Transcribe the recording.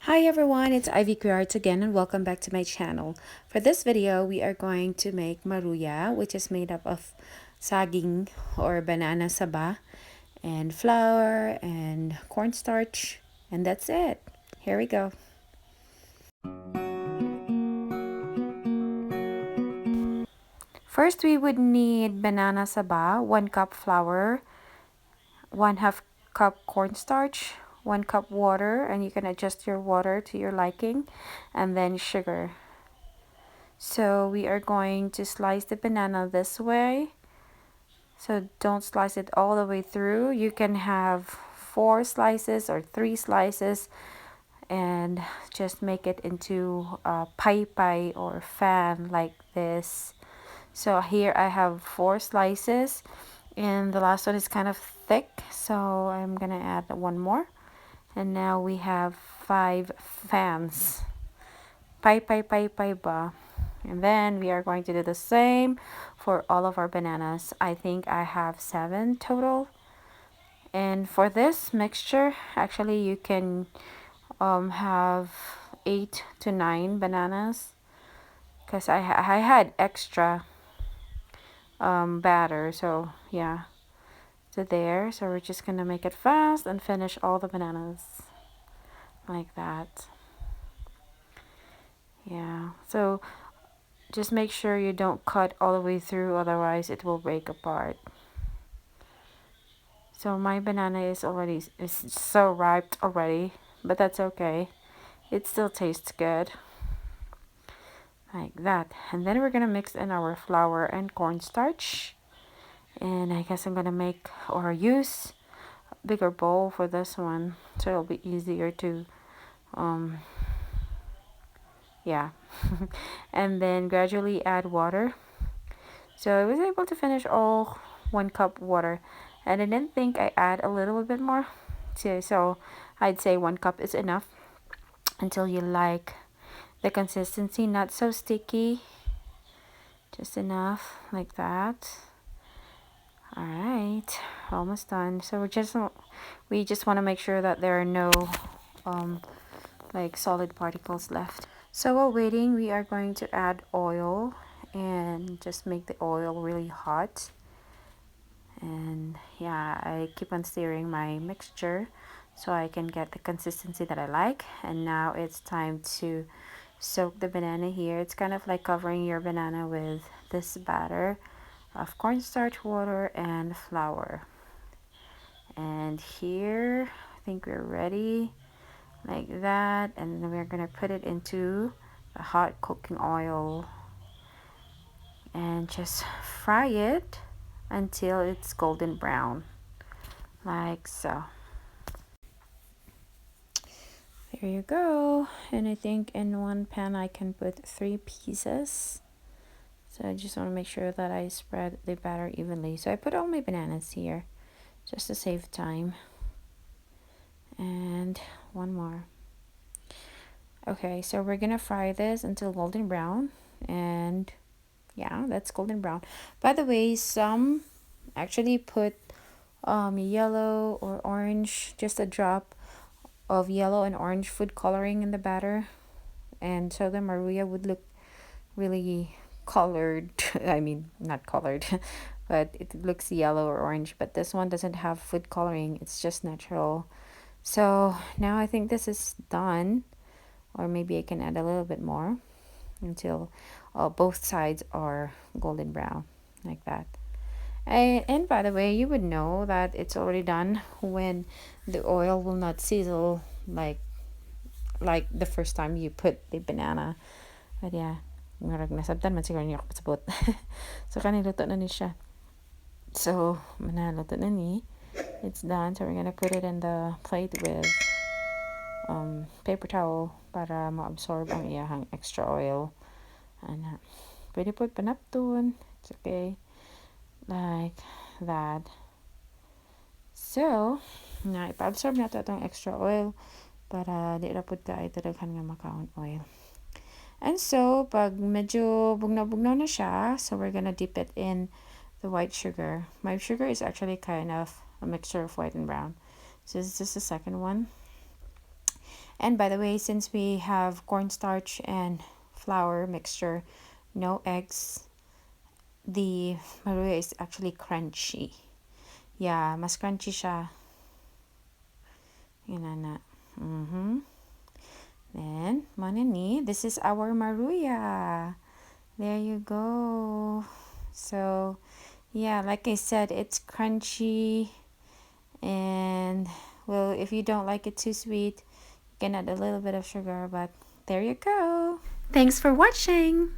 Hi everyone, it's Ivy Crearts again and welcome back to my channel. For this video, we are going to make maruya, which is made up of saging or banana saba and flour and cornstarch, and that's it. Here we go. First, we would need banana saba, 1 cup flour, 1/2 cup cornstarch, 1 cup water, and you can adjust your water to your liking, and then sugar. So we are going to slice the banana this way. So don't slice it all the way through. You can have 4 slices or 3 slices and just make it into a pie or fan like this. So here I have 4 slices and the last one is kind of thick, so I'm gonna add one more. And now we have 5 fans. Pie ba. And then we are going to do the same for all of our bananas. I think I have 7 total. And for this mixture, actually you can have 8 to 9 bananas because I had extra batter. So yeah, so there. So we're just gonna make it fast and finish all the bananas like that. Yeah, so just make sure you don't cut all the way through, otherwise it will break apart. So my banana is so ripe already, but that's okay. It still tastes good. Like that. And then we're gonna mix in our flour and cornstarch. And I guess I'm gonna make or use a bigger bowl for this one, so it'll be easier to yeah. And then gradually add water. So I was able to finish all 1 cup water, and I didn't think I add a little bit more. So I'd say 1 cup is enough until you like the consistency, not so sticky, just enough like that. All right, almost done. So we just want to make sure that there are no like solid particles left. So while waiting, we are going to add oil and just make the oil really hot. And yeah, I keep on stirring my mixture so I can get the consistency that I like. And now it's time to soak the banana here. It's kind of like covering your banana with this batter of cornstarch, water, and flour. And here, I think we're ready like that. And then we're gonna put it into the hot cooking oil and just fry it until it's golden brown, like so. There you go. And I think in one pan I can put 3 pieces. So I just want to make sure that I spread the batter evenly. So I put all my bananas here just to save time. And one more. Okay, so we're gonna fry this until golden brown. And yeah, that's golden brown. By the way, some actually put yellow or orange, just a drop of yellow and orange food coloring in the batter, and so the maruya would look really colored. I mean, not colored, but it looks yellow or orange. But this one doesn't have food coloring, it's just natural. So now I think this is done, or maybe I can add a little bit more until both sides are golden brown like that. And by the way, you would know that it's already done when the oil will not sizzle like the first time you put the banana. But yeah, marag nasabtan man siguro niyo kapasabot. So kaniluto na ni siya. So manaluto na ni. It's done. So we're gonna put it in the plate with paper towel para ma-absorb ang iyahang extra oil. And pwede po panaptun. It's okay. Like that. So, na ipa-absorb na ito itong extra oil para di ra pud ka ay daghan nga makaon oil. And so, pag medyo bugnaw-bugnaw na siya, so we're gonna dip it in the white sugar. My sugar is actually kind of a mixture of white and brown. So this is the second one. And by the way, since we have cornstarch and flour mixture, no eggs, the Maruya is actually crunchy. Yeah, mas crunchy siya. Yun na. Then, manini, this is our Maruya. There you go. So, yeah, like I said, it's crunchy. And, well, if you don't like it too sweet, you can add a little bit of sugar. But there you go. Thanks for watching.